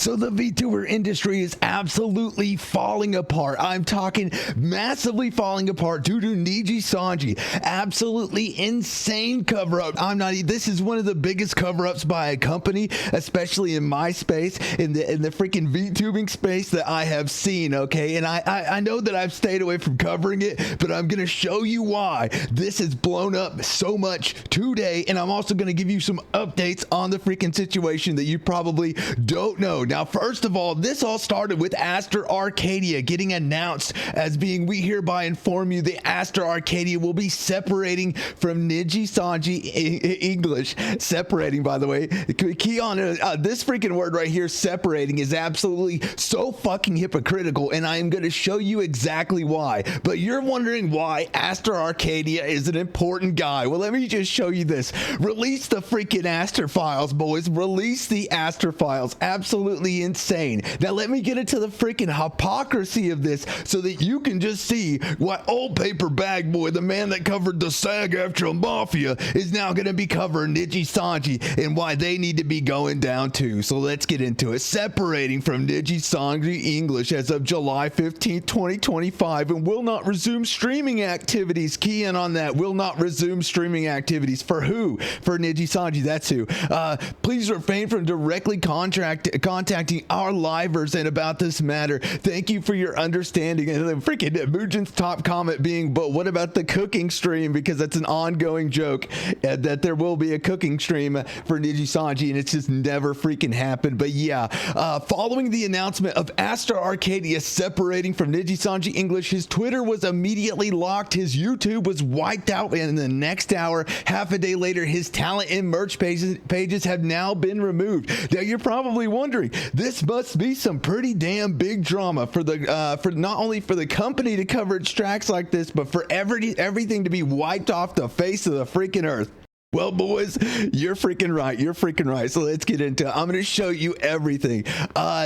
So the VTuber industry is absolutely falling apart. I'm talking massively falling apart due to Nijisanji. Absolutely insane cover-up. This is one of the biggest cover-ups by a company, especially in my space, in the freaking VTubing space that I have seen, okay? And I know that I've stayed away from covering it, but I'm gonna show you why this has blown up so much today, and I'm also gonna give you some updates on the freaking situation that you probably don't know. Now, first of all, this all started with Aster Arcadia getting announced as being, we hereby inform you the Aster Arcadia will be separating from Nijisanji English. Separating, by the way. Key on this freaking word right here, separating, is absolutely so fucking hypocritical, and I am going to show you exactly why. But you're wondering why Aster Arcadia is an important guy. Well, let me just show you this. Release the freaking Aster files, boys. Release the Aster files. Absolutely insane. Now, let me get into the freaking hypocrisy of this so that you can just see why old Paperbag boy, the man that covered the SAG-AFTRA Mafia, is now going to be covering Nijisanji and why they need to be going down too. So let's get into it. Separating from Nijisanji English as of July 15th, 2025, and will not resume streaming activities. Key in on that. Will not resume streaming activities. For who? For Nijisanji. That's who. Please refrain from directly contacting our livers and about this matter. Thank you for your understanding. And the freaking Mugen's top comment being, but what about the cooking stream? Because that's an ongoing joke that there will be a cooking stream for Nijisanji, and it's just never freaking happened. But yeah, following the announcement of Aster Arcadia separating from Nijisanji English, his Twitter was immediately locked, his YouTube was wiped out, and in the next hour, half a day later, his talent and merch pages have now been removed. Now you're probably wondering, this must be some pretty damn big drama for the for not only for the company to cover its tracks like this, but for everything to be wiped off the face of the freaking earth. Well, boys, you're freaking right. You're freaking right. So let's get into it. I'm going to show you everything.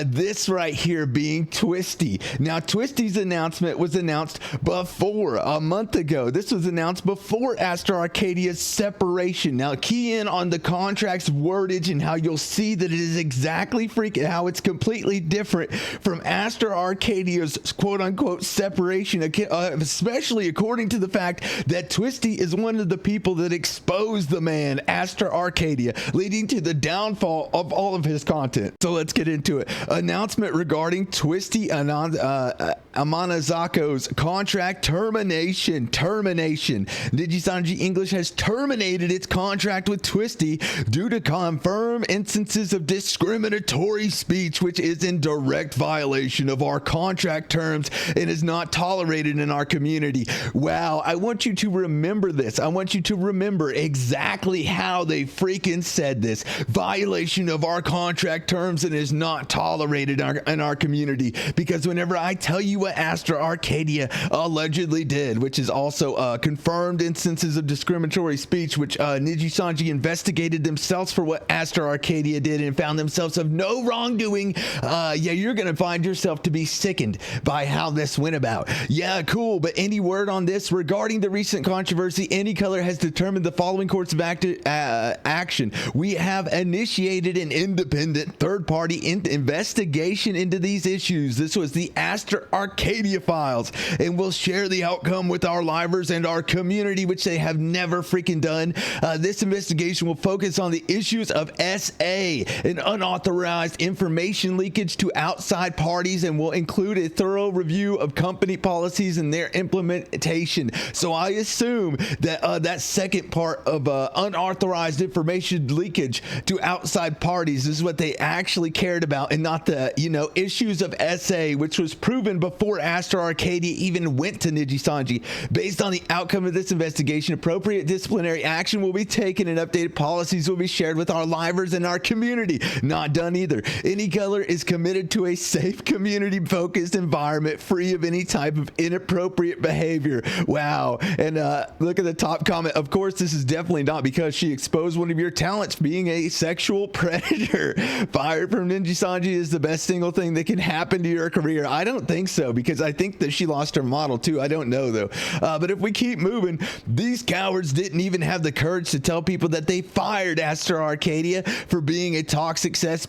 This right here being Twisty. Now, Twisty's announcement was announced before, a month ago. This was announced before Aster Arcadia's separation. Now, key in on the contract's wordage and how you'll see that it is exactly how it's completely different from Aster Arcadia's quote-unquote separation, especially according to the fact that Twisty is one of the people that exposed the man Aster Arcadia, leading to the downfall of all of his content. So let's get into it. Announcement regarding Twisty Amanazako's contract termination. Nijisanji English has terminated its contract with Twisty due to confirmed instances of discriminatory speech, which is in direct violation of our contract terms and is not tolerated in our community. Wow, I want you to remember this. I want you to remember exactly how they freaking said this. Violation of our contract terms and is not tolerated in our community. Because whenever I tell you what Aster Arcadia allegedly did, which is also confirmed instances of discriminatory speech, which Nijisanji investigated themselves for what Aster Arcadia did and found themselves of no wrongdoing, yeah, you're gonna find yourself to be sickened by how this went about. Yeah, cool, but any word on this? Regarding the recent controversy, AnyColor has determined the following course of action. We have initiated an independent third-party investigation into these issues. This was the Aster Arcadia files, and we'll share the outcome with our livers and our community, which they have never freaking done. This investigation will focus on the issues of SA and unauthorized information leakage to outside parties, and will include a thorough review of company policies and their implementation. So I assume that that second part of unauthorized information leakage to outside parties is what they actually cared about, and not the, you know, issues of SA, which was proven before Aster Arcadia even went to Nijisanji. Based on the outcome of this investigation, appropriate disciplinary action will be taken and updated policies will be shared with our livers and our community. Not done either. AnyColor is committed to a safe, community-focused environment free of any type of inappropriate behavior. Wow. And look at the top comment. Of course, this is definitely not because she exposed one of your talents being a sexual predator. Fired from Nijisanji is the best single thing that can happen to your career. I don't think so, because I think that she lost her model too. I don't know though. But if we keep moving, these cowards didn't even have the courage to tell people that they fired Aster Arcadia for being a toxic sex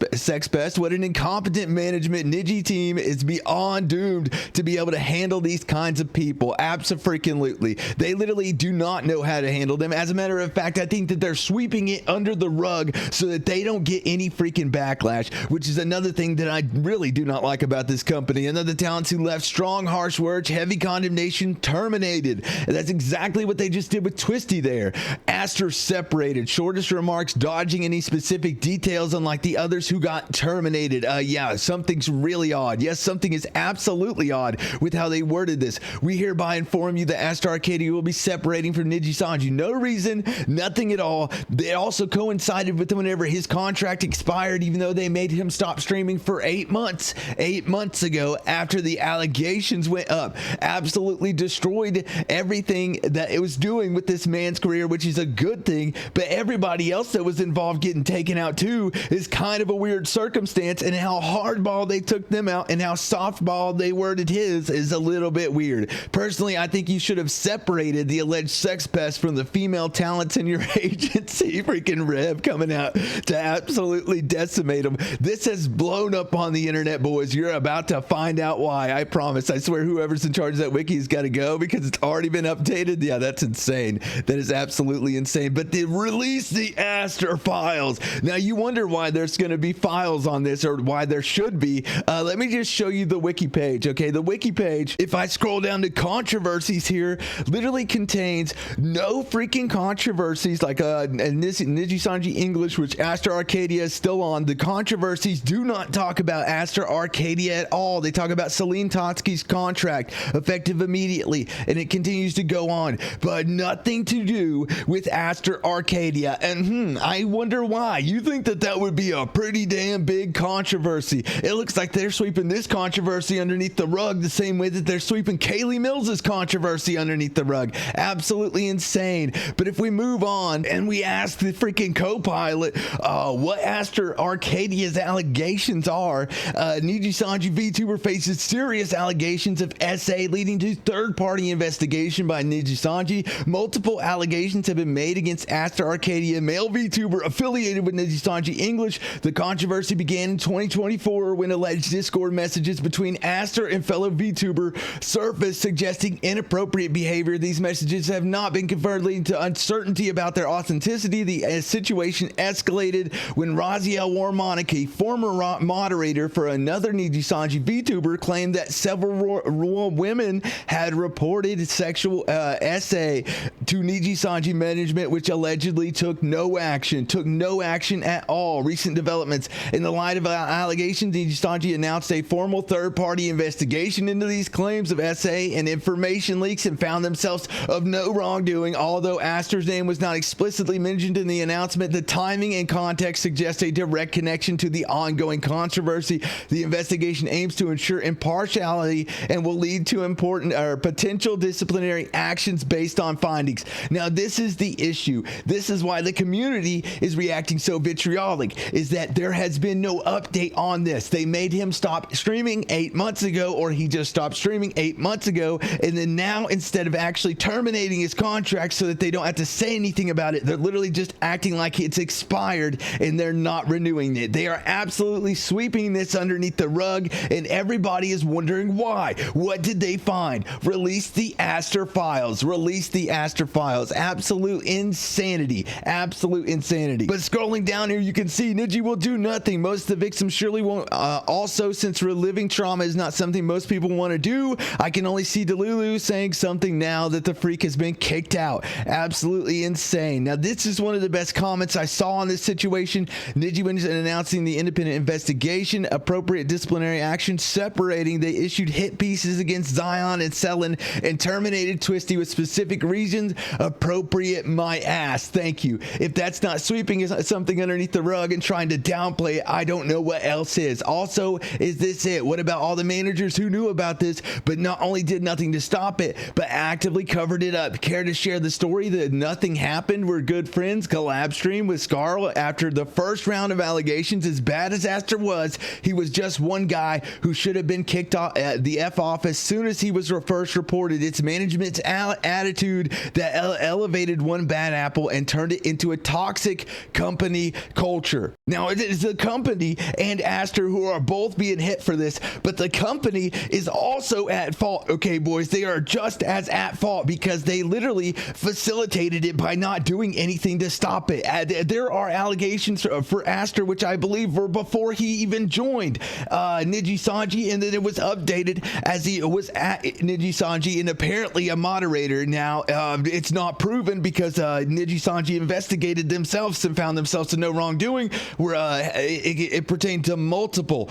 pest. What an incompetent management. Niji team is beyond doomed to be able to handle these kinds of people. Abso-freaking-lutely. They literally do not know how to handle them. As a matter of fact, I think that they're sweeping it under the rug so that they don't get any freaking backlash, which is another thing that I really do not like about this company. Another talents who left strong, harsh words, heavy condemnation, terminated. And that's exactly what they just did with Twisty there. Aster separated, shortest remarks, dodging any specific details, unlike the others who got terminated. Yeah, something's really odd. Yes, something is absolutely odd with how they worded this. We hereby inform you that Aster Arcadia will be separating from Nijisanji. No reason, nothing at all. They also coincided with whenever his contract expired, even though they made him stop streaming for 8 months. 8 months ago, after the allegations went up, absolutely destroyed everything that it was doing with this man's career, which is a good thing. But everybody else that was involved getting taken out too is kind of a weird circumstance, and how hardball they took them out and how softball they worded his is a little bit weird. Personally, I think you should have separated the alleged sex pest from the female talents in your agency. Freaking Rev coming out to absolutely decimate them. This has blown up on the internet, boys. You're about to find out why. I promise. I swear whoever's in charge of that wiki has got to go, because it's already been updated. Yeah, that's insane. That is absolutely insane. But they released the Aster files. Now you wonder why there's going to be files on this, or why there should be. Let me just show you the wiki page. Okay, the wiki page, if I scroll down to controversies here, literally contains no freaking controversies like Nijisanji English, which Aster Arcadia is still on. The controversies do not talk about Aster Arcadia at all. They talk about Celine Totsky's contract effective immediately, and it continues to go on, but nothing to do with Aster Arcadia. And I wonder why. You think that that would be a pretty damn big controversy. It looks like they're sweeping this controversy underneath the rug the same way that they're sweeping Kaylee Mills's controversy underneath the rug. Absolutely insane. But if we move on and we ask the freaking co-pilot what Aster Arcadia's allegations are, Nijisanji VTuber faces serious allegations of SA leading to third-party investigation by Nijisanji. Multiple allegations have been made against Aster Arcadia, male VTuber affiliated with Nijisanji English. The controversy began in 2024 when alleged Discord messages between Aster and fellow VTuber surfaced suggesting inappropriate behavior. These messages have not been confirmed, leading to uncertainty about their authenticity. The situation escalated when Raziel Warmonik, former moderator for another Nijisanji VTuber, claimed that several women had reported sexual SA to Nijisanji management, which allegedly took no action at all. Recent developments. In the light of allegations, Nijisanji announced a formal third-party investigation into these claims of SA and information leaks, and found themselves of no wrongdoing. Although Aster's name was not explicitly mentioned in the announcement, the timing and context suggest a direct connection to the ongoing controversy. The investigation aims to ensure impartiality and will lead to important or potential disciplinary actions based on findings. Now, this is the issue. This is why the community is reacting so vitriolic, is that there has been no update on this. They made him stop streaming 8 months ago, or he just stopped streaming 8 months ago, and then now, instead of actually terminating his contract so that they don't have to say anything about it, they're literally just acting like it's expired and they're not renewing it. They are absolutely sweeping this underneath the rug, and everybody is wondering why. What did they find? Release the Aster files. Release the Aster files. Absolute insanity. Absolute insanity. But scrolling down here, you can see Niji will do nothing. Most of the victims surely won't. Also, since reliving trauma is not something most people want to do, I can only see Delulu saying something now that the freak has been kicked out. Absolutely insane. Now, this is one of the best comments I saw on this situation. Niji, when announcing the independent investigation, appropriate disciplinary action, separating, they issued hit pieces against Zion and Selin and terminated Twisty with specific reasons. Appropriate my ass. Thank you. If that's not sweeping something underneath the rug and trying to downplay it, I don't know what else is. Also, is this it? What about all the managers who knew about this but not only did nothing to stop it, but actively covered it up? Care to share the story that nothing happened happened. We're good friends. Collab stream with Scarl after the first round of allegations. As bad as Aster was, he was just one guy who should have been kicked off the F off as soon as he was first reported. It's management's attitude that elevated one bad apple and turned it into a toxic company culture. Now, it is the company and Aster who are both being hit for this, but the company is also at fault. Okay, boys, they are just as at fault because they literally facilitated it by not doing anything to stop it. There are allegations for Aster, which I believe were before he even joined Nijisanji, and then it was updated as he was at Nijisanji and apparently a moderator. Now, it's not proven because Nijisanji investigated themselves and found themselves to no wrongdoing, where it pertained to multiple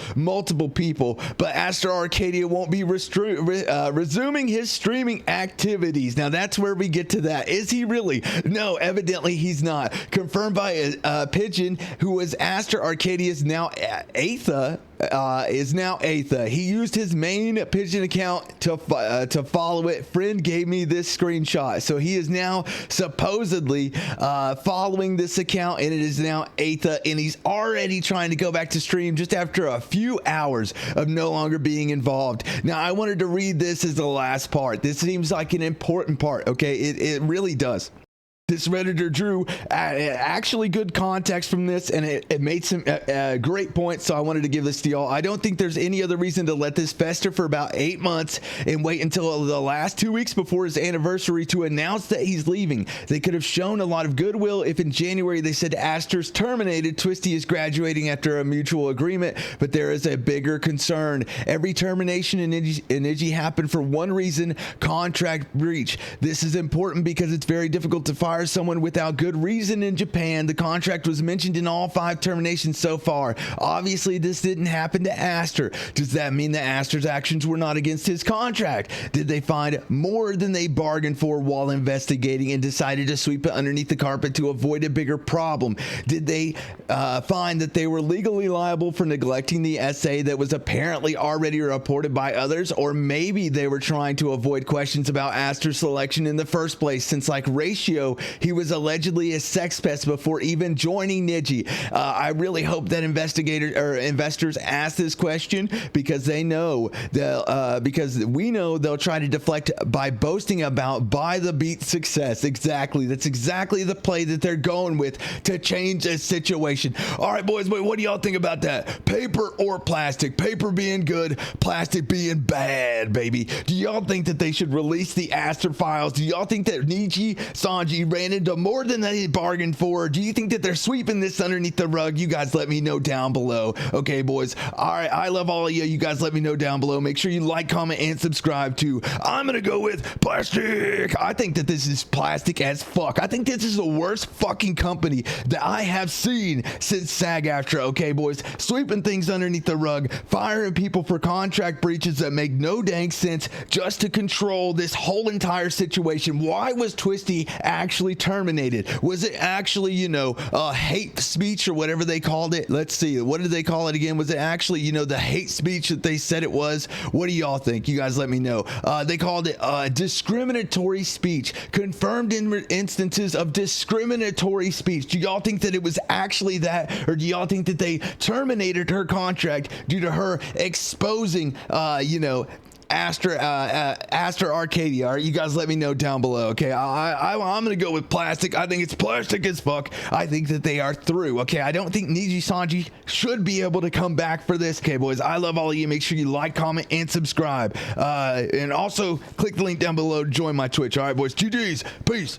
people. But Aster Arcadia won't be resuming his streaming activities. Now, that's where we get to that. Is he really? No, evidently he's not. Confirmed by a pigeon who was Aster Arcadia's now Aetha. He used his main pigeon account to follow it. Friend gave me this screenshot, so he is now supposedly following this account, and it is now Aetha, and he's already trying to go back to stream just after a few hours of no longer being involved. Now, I wanted to read this as the last part. This seems like an important part. Okay, it really does. This Redditor drew actually good context from this, and it made some great points, so I wanted to give this to y'all. I don't think there's any other reason to let this fester for about 8 months and wait until the last 2 weeks before his anniversary to announce that he's leaving. They could have shown a lot of goodwill if in January they said Aster's terminated, Twisty is graduating after a mutual agreement, but there is a bigger concern. Every termination in Niji happened for one reason: contract breach. This is important because it's very difficult to fire someone without good reason in Japan. The contract was mentioned in all 5 terminations so far. Obviously, this didn't happen to Aster. Does that mean that Aster's actions were not against his contract? Did they find more than they bargained for while investigating and decided to sweep it underneath the carpet to avoid a bigger problem? Did they find that they were legally liable for neglecting the essay that was apparently already reported by others? Or maybe they were trying to avoid questions about Aster's selection in the first place, since like Ratio, he was allegedly a sex pest before even joining Niji. I really hope that investors ask this question because they know because we know they'll try to deflect by boasting about by the beat success. Exactly. That's exactly the play that they're going with to change this situation. All right, boys, what do y'all think about that? Paper or plastic? Paper being good, plastic being bad, baby. Do y'all think that they should release the Aster files? Do y'all think that Nijisanji ran into more than they bargained for? Do you think that they're sweeping this underneath the rug? You guys let me know down below. Okay, boys. All right, I love all of you. You guys let me know down below. Make sure you like, comment, and subscribe too. I'm gonna go with plastic. I think that this is plastic as fuck. I think this is the worst fucking company that I have seen since SAG-AFTRA. Okay, boys, sweeping things underneath the rug, firing people for contract breaches that make no dang sense just to control this whole entire situation. Why was Twisty actually terminated? Was it actually, hate speech or whatever they called it? Let's see. What did they call it again? Was it actually, the hate speech that they said it was? What do y'all think? You guys let me know. They called it discriminatory speech. Confirmed in instances of discriminatory speech. Do y'all think that it was actually that? Or do y'all think that they terminated her contract due to her exposing, Aster Arcadia? All right, you guys let me know down below. Okay, I'm gonna go with plastic. I think it's plastic as fuck. I think that they are through. Okay, I don't think Nijisanji should be able to come back for this. Okay, boys, I love all of you. Make sure you like, comment, and subscribe, and also click the link down below to join my Twitch. All right, boys, GG's, peace.